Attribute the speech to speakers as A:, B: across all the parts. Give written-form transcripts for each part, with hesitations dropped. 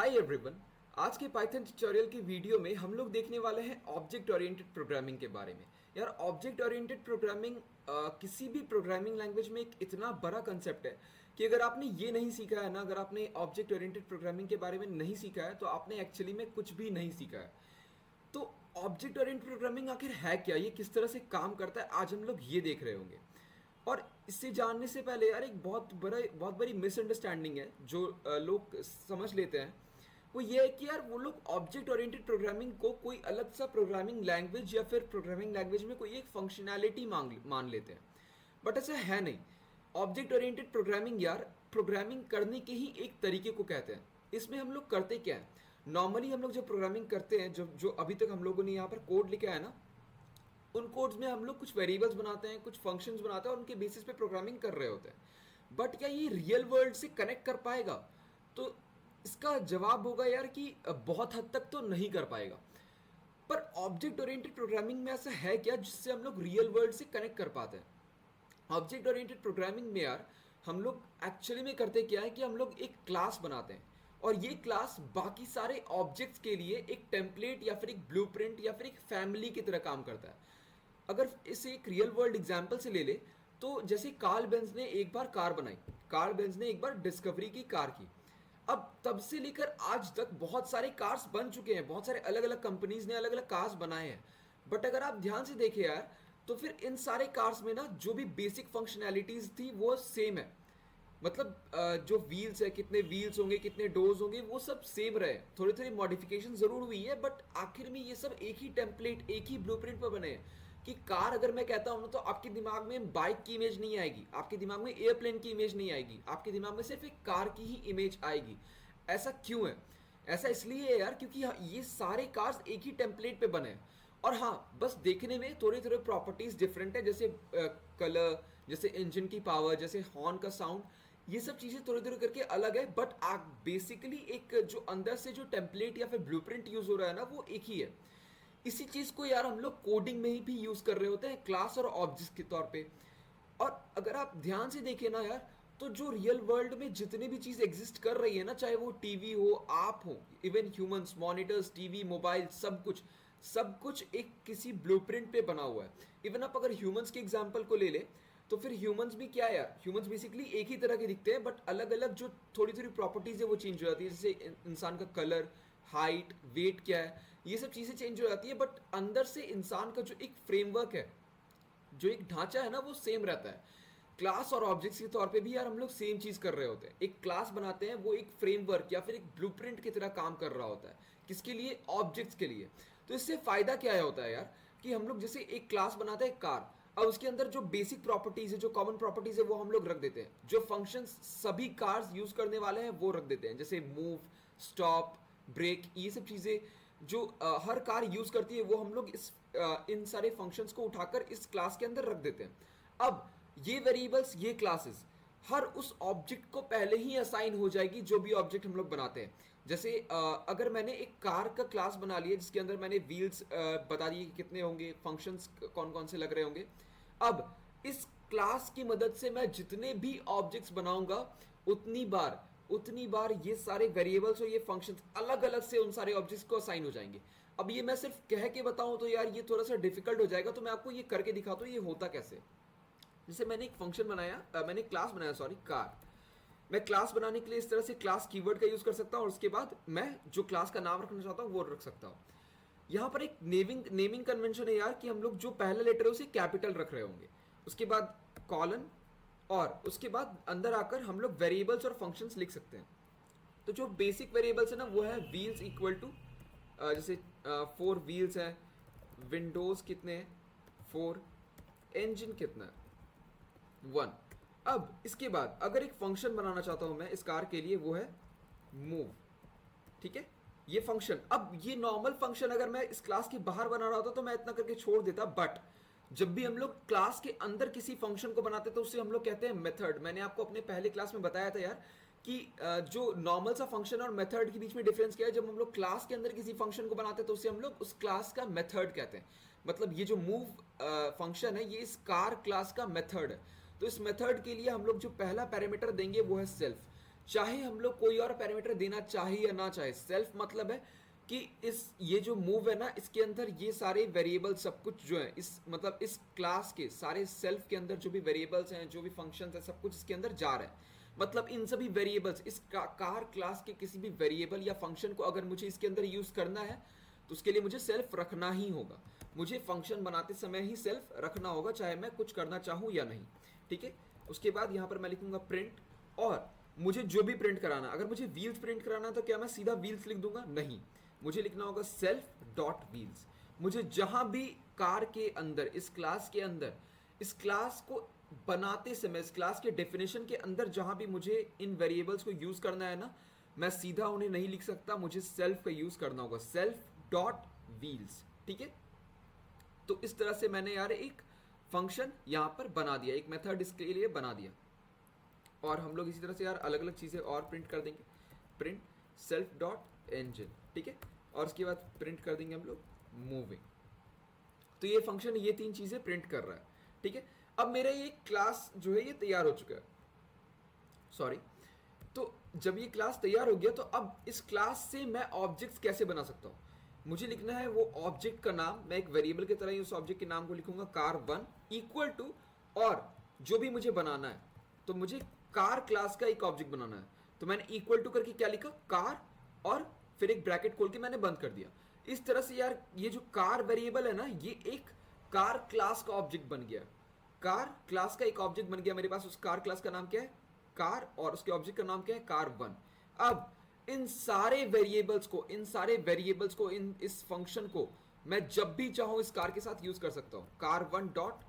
A: Hi everyone. आज के Python tutorial की वीडियो में हम लोग देखने वाले हैं ऑब्जेक्ट ओरिएंटेड प्रोग्रामिंग के बारे में। यार ऑब्जेक्ट ओरिएंटेड प्रोग्रामिंग किसी भी प्रोग्रामिंग लैंग्वेज में एक इतना बड़ा कंसेप्ट है कि अगर आपने ये नहीं सीखा है ना, अगर आपने ऑब्जेक्ट ओरिएंटेड प्रोग्रामिंग के बारे में नहीं सीखा है तो आपने एक्चुअली में कुछ भी नहीं सीखा है। तो ऑब्जेक्ट ओरिएंटेड प्रोग्रामिंग आखिर है क्या, ये किस तरह से काम करता है, आज हम लोग ये देख रहे होंगे। और इससे जानने से पहले यार एक बहुत बड़ी मिसअंडरस्टैंडिंग है जो लोग समझ लेते हैं। वो ये है कि यार वो लोग ऑब्जेक्ट ओरिएंटेड प्रोग्रामिंग को कोई अलग सा प्रोग्रामिंग लैंग्वेज या फिर प्रोग्रामिंग लैंग्वेज में कोई एक फंक्शनैलिटी मान लेते हैं। बट ऐसा है नहीं। ऑब्जेक्ट ओरिएंटेड प्रोग्रामिंग यार प्रोग्रामिंग करने के ही एक तरीके को कहते हैं। इसमें हम लोग करते क्या है, नॉर्मली हम लोग जो प्रोग्रामिंग करते हैं, जो जो अभी तक हम लोगों ने यहाँ पर कोड लिखा है ना, उन कोड्स में हम लोग कुछ वेरिएबल्स बनाते हैं, कुछ फंक्शंस बनाते हैं और उनके बेसिस पे प्रोग्रामिंग कर रहे होते हैं। बट क्या ये रियल वर्ल्ड से कनेक्ट कर पाएगा? तो इसका जवाब होगा यार कि बहुत हद तक तो नहीं कर पाएगा। पर ऑब्जेक्ट ओरिएंटेड प्रोग्रामिंग में ऐसा है क्या जिससे हम लोग रियल वर्ल्ड से कनेक्ट कर पाते हैं? ऑब्जेक्ट ओरिएंटेड प्रोग्रामिंग में यार हम लोग एक्चुअली में करते क्या है कि हम लोग एक क्लास बनाते हैं और ये क्लास बाकी सारे ऑब्जेक्ट्स के लिए एक टेम्पलेट या फिर एक ब्लूप्रिंट या फिर एक फैमिली की तरह काम करता है। अगर इसे एक रियल वर्ल्ड एग्जाम्पल से ले ले तो जैसे कार्ल बेंज ने एक बार कार बनाई, कार्ल बेंज ने एक बार डिस्कवरी की कार की। अब तब से लेकर आज तक बहुत सारे कार्स बन चुके हैं, बहुत सारे अलग अलग कंपनीज ने अलग अलग कार्स बनाए हैं। बट अगर आप ध्यान से देखें यार तो फिर इन सारे कार्स में ना जो भी बेसिक फंक्शनैलिटीज थी वो सेम है। मतलब जो व्हील्स है, कितने व्हील्स होंगे, कितने डोर्स होंगे, वो सब सेम रहे। थोड़ी थोड़ी मॉडिफिकेशन जरूर हुई है बट आखिर में ये सब एक ही टेम्पलेट, एक ही ब्लूप्रिंट पर बने हैं। कि कार अगर मैं कहता हूं ना तो आपके दिमाग में बाइक की इमेज नहीं आएगी, आपके दिमाग में एयरप्लेन की इमेज नहीं आएगी, आपके दिमाग में सिर्फ एक कार की ही इमेज आएगी। ऐसा क्यों है? ऐसा इसलिए है यार क्योंकि ये सारे कार्स एक ही टेम्पलेट पे बने हैं। और हाँ, बस देखने में थोड़ी थोड़ी प्रॉपर्टीज डिफरेंट है, जैसे कलर, जैसे इंजन की पावर, जैसे हॉर्न का साउंड, ये सब चीजें थोड़ी थोड़ी करके अलग है। बट बेसिकली एक जो अंदर से जो टेम्पलेट या फिर ब्लूप्रिंट यूज हो रहा है ना वो एक ही है। इसी चीज को यार हम लोग कोडिंग में ही भी यूज कर रहे होते हैं, क्लास और ऑब्जेक्ट्स के तौर पे। और अगर आप ध्यान से देखें ना यार तो जो रियल वर्ल्ड में जितनी भी चीज एग्जिस्ट कर रही है ना, चाहे वो टीवी हो, आप हो, even humans, monitors, TV, mobile, सब कुछ एक किसी ब्लूप्रिंट पे बना हुआ है। इवन आप अगर ह्यूमंस के एग्जांपल को ले ले तो फिर ह्यूमंस भी क्या है यार, ह्यूमंस बेसिकली एक ही तरह के दिखते हैं बट अलग अलग जो थोड़ी थोड़ी प्रॉपर्टीज है वो चेंज हो जाती है। जैसे इंसान का कलर, हाइट, वेट क्या है, ये सब चीजें चेंज हो जाती है। बट अंदर से इंसान का जो एक फ्रेमवर्क है, जो एक ढांचा है ना, वो सेम रहता है। क्लास और ऑब्जेक्ट्स के तौर पे भी यार हम लोग सेम चीज कर रहे होते हैं। एक क्लास बनाते हैं, वो एक फ्रेमवर्क या फिर एक ब्लूप्रिंट की तरह काम कर रहा होता है। किसके लिए? ऑब्जेक्ट्स के लिए। तो इससे फायदा क्या होता है यार कि हम लोग जैसे एक क्लास बनाते हैं कार, अब उसके अंदर जो बेसिक प्रॉपर्टीज है, जो कॉमन प्रॉपर्टीज है, वो हम लोग रख देते हैं। जो फंक्शंस सभी कार्स यूज करने वाले हैं वो रख देते हैं, जैसे मूव, स्टॉप, ब्रेक, ये सब चीजें जो हर कार यूज करती है वो हम लोग इन सारे फंक्शंस को उठाकर इस क्लास के अंदर रख देते हैं। अब ये वेरिएबल्स, ये क्लासेस हर उस ऑब्जेक्ट को पहले ही असाइन हो जाएगी जो भी ऑब्जेक्ट हम लोग बनाते हैं। जैसे अगर मैंने एक कार का क्लास बना लिया जिसके अंदर मैंने व्हील्स बता दिए कितने होंगे, फंक्शंस कौन कौन से लग रहे होंगे। अब इस क्लास की मदद से मैं जितने भी ऑब्जेक्ट्स बनाऊंगा उतनी बार ये सारे वेरिएबल्स और ये फंक्शंस अलग अलग से उन सारे ऑब्जेक्ट्स को असाइन हो जाएंगे। अब ये मैं सिर्फ कह के बताऊं तो यार ये थोड़ा सा डिफिकल्ट हो जाएगा, तो मैं आपको ये करके दिखाता हूं ये होता कैसे। जैसे मैंने एक फंक्शन बनाया, मैंने क्लास बनाया, सॉरी, कार। मैं क्लास बनाने के लिए इस तरह से क्लास कीवर्ड का यूज कर सकता हूं और उसके बाद मैं जो क्लास का नाम रखना चाहता हूं वो रख सकता हूं। यहां पर एक नेमिंग कन्वेंशन है यार कि हम लोग जो पहला लेटर है उसे कैपिटल रख रहे होंगे, उसके बाद कॉलन, और उसके बाद अंदर आकर हम लोग वेरिएबल्स और फंक्शंस लिख सकते हैं। तो जो बेसिक वेरिएबल्स है ना वो है व्हील्स इक्वल टू, जैसे 4 व्हील्स है, विंडोज कितने हैं 4, इंजन कितना है 1। अब इसके बाद अगर एक फंक्शन बनाना चाहता हूं मैं इस कार के लिए, वो है मूव। ठीक है, ये फंक्शन, अब ये नॉर्मल फंक्शन अगर मैं इस क्लास के बाहर बना रहा होता तो मैं इतना करके छोड़ देता। बट जब भी हम लोग क्लास के अंदर किसी फंक्शन को बनाते तो उससे हम लोग कहते हैं मेथड। मैंने आपको अपने पहले क्लास में बताया था यार कि जो नॉर्मल सा फंक्शन और मेथड के बीच में डिफरेंस क्या है। जब हम लोग क्लास के अंदर किसी फंक्शन को बनाते हैं तो उसे हम लोग उस क्लास का मेथड कहते हैं। मतलब ये जो मूव फंक्शन है ये इस कार क्लास का मेथड है। तो इस मेथड के लिए हम लोग जो पहला पैरामीटर देंगे वो है सेल्फ। चाहे हम लोग कोई और पैरामीटर देना चाहे या ना चाहे। सेल्फ मतलब है कि ये जो मूव है ना, इसके अंदर ये सारे वेरिएबल सब कुछ जो है, इस मतलब इस क्लास के सारे सेल्फ के अंदर जो भी वेरिएबल्स हैं, जो भी फंक्शंस हैं, सब कुछ इसके अंदर जा रहा है। मतलब इन सभी वेरिएबल्स, इस कार क्लास के किसी भी वेरिएबल या फंक्शन को अगर मुझे इसके अंदर यूज करना है तो उसके लिए मुझे सेल्फ रखना ही होगा। मुझे फंक्शन बनाते समय ही सेल्फ रखना होगा, चाहे मैं कुछ करना चाहूँ या नहीं। ठीक है, उसके बाद यहाँ पर मैं लिखूंगा प्रिंट, और मुझे जो भी प्रिंट कराना, अगर मुझे व्हील्स प्रिंट कराना है तो क्या मैं सीधा व्हील्स लिख दूंगा? नहीं, मुझे लिखना होगा सेल्फ डॉट व्हील्स। मुझे जहां भी कार के अंदर, इस क्लास के अंदर, इस क्लास को बनाते समय, इस क्लास के डेफिनेशन के अंदर जहां भी मुझे इन वेरिएबल्स को यूज करना है ना, मैं सीधा उन्हें नहीं लिख सकता, मुझे सेल्फ का यूज करना होगा, सेल्फ डॉट व्हील्स। ठीक है, तो इस तरह से मैंने यार एक फंक्शन यहां पर बना दिया, एक मेथड इसके लिए बना दिया। और हम लोग इसी तरह से यार अलग अलग चीजें और प्रिंट कर देंगे। प्रिंट सेल्फ डॉट इंजन, ठीक है, और उसके बाद प्रिंट कर देंगे हम लोग मूविंग। तो ये फंक्शन ये तीन चीजें प्रिंट कर रहा है। ठीक है, अब मेरा ये क्लास जो है ये तैयार हो चुका है, सॉरी। तो जब ये क्लास तैयार हो गया तो अब इस क्लास से मैं ऑब्जेक्ट्स कैसे बना सकता हूँ? मुझे लिखना है वो ऑब्जेक्ट का नाम, मैं एक वेरिएबल की तरह ही उस ऑब्जेक्ट के नाम को लिखूंगा car1 इक्वल टू, और जो भी मुझे बनाना है, तो मुझे कार क्लास का एक ऑब्जेक्ट बनाना है, तो मैंने इक्वल टू करके क्या लिखा, कार, और फिर एक ब्रैकेट खोल के मैंने बंद कर दिया। इस तरह से यार ये जो कार वेरिएबल है ना, ये एक कार क्लास का ऑब्जेक्ट बन गया। कार क्लास का एक ऑब्जेक्ट बन गया मेरे पास। उस कार क्लास का नाम क्या है, कार, और उसके ऑब्जेक्ट का नाम क्या है, car1। अब इन सारे वेरिएबल्स को, इस फंक्शन को मैं जब भी चाहूं इस कार के साथ यूज कर सकता हूं, car1 डॉट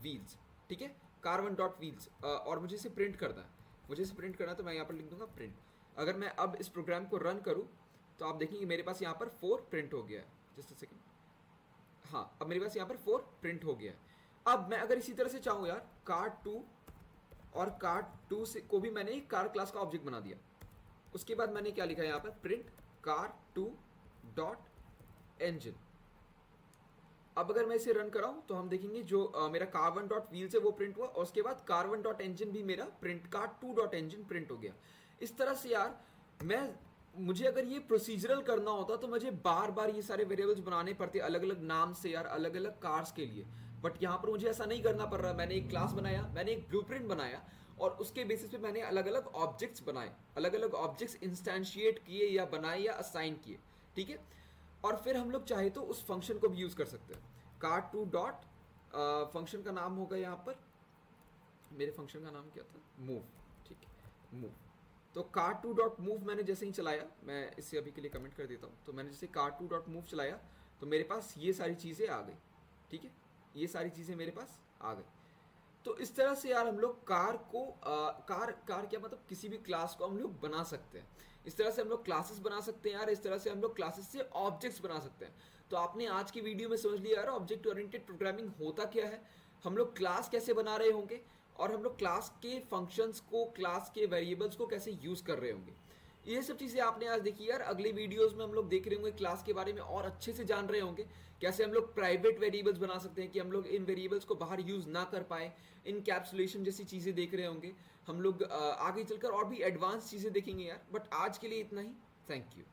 A: व्हील्स। ठीक है, car1 डॉट व्हील्स, और मुझे इसे प्रिंट करना है, तो मैं यहां पर लिख दूंगा प्रिंट। अगर मैं अब इस प्रोग्राम को रन करूं तो आप देखेंगे मेरे पास यहां पर 4 प्रिंट हो गया है। जस्ट अ सेकंड, हाँ, अब मेरे पास यहां पर 4 प्रिंट हो गया है। अब मैं अगर इसी तरह से चाहूं यार, car2, और car2 से को भी मैंने कार क्लास का ऑब्जेक्ट बना दिया। उसके बाद मैंने क्या लिखा है यहाँ पर, प्रिंट car2 डॉट इंजन। अब अगर मैं इसे रन कराऊं तो हम देखेंगे जो मेरा car1 डॉट व्हील्स है वो प्रिंट हुआ, और उसके बाद car1 डॉट इंजन भी मेरा print, car2 dot engine print हो गया। इस तरह से यार मुझे अगर ये प्रोसीजरल करना होता तो मुझे बार बार ये सारे वेरिएबल्स बनाने पड़ते अलग अलग नाम से यार, अलग अलग कार्स के लिए। बट यहाँ पर मुझे ऐसा नहीं करना पड़ रहा। मैंने एक क्लास बनाया, मैंने एक ब्लूप्रिंट बनाया, और उसके बेसिस पे मैंने अलग अलग ऑब्जेक्ट्स बनाए, अलग अलग ऑब्जेक्ट्स इंस्टेंशिएट किए या बनाए या असाइन किए। ठीक है, और फिर हम लोग चाहे तो उस फंक्शन को भी यूज कर सकते हैं। car2 डॉट फंक्शन का नाम होगा यहाँ पर, मेरे फंक्शन का नाम क्या था, मूव। ठीक है, मूव। तो car2 डॉट मूव मैंने जैसे ही चलाया, मैं इसे अभी के लिए कमेंट कर देता हूँ, तो मैंने जैसे car2 डॉट मूव चलाया तो मेरे पास ये सारी चीज़ें आ गई। ठीक है, ये सारी चीज़ें मेरे पास आ गई। तो इस तरह से यार हम लोग कार को कार क्या मतलब, किसी भी क्लास को हम लोग बना सकते हैं। इस तरह से हम लोग क्लासेस बना सकते हैं यार, इस तरह से हम लोग क्लासेस से ऑब्जेक्ट्स बना सकते हैं। तो आपने आज की वीडियो में समझ लिया यार ऑब्जेक्ट ओरिएंटेड प्रोग्रामिंग होता क्या है, हम लोग क्लास कैसे बना रहे होंगे, और हम लोग क्लास के फंक्शंस को, क्लास के वेरिएबल्स को कैसे यूज कर रहे होंगे। ये सब चीज़ें आपने आज देखी यार। अगले वीडियोस में हम लोग देख रहे होंगे क्लास के बारे में, और अच्छे से जान रहे होंगे कैसे हम लोग प्राइवेट वेरिएबल्स बना सकते हैं कि हम लोग इन वेरिएबल्स को बाहर यूज ना कर पाए। इनकैप्सुलेशन जैसी चीज़ें देख रहे होंगे हम लोग। आगे चलकर और भी एडवांस चीज़ें देखेंगे यार, बट आज के लिए इतना ही। Thank you.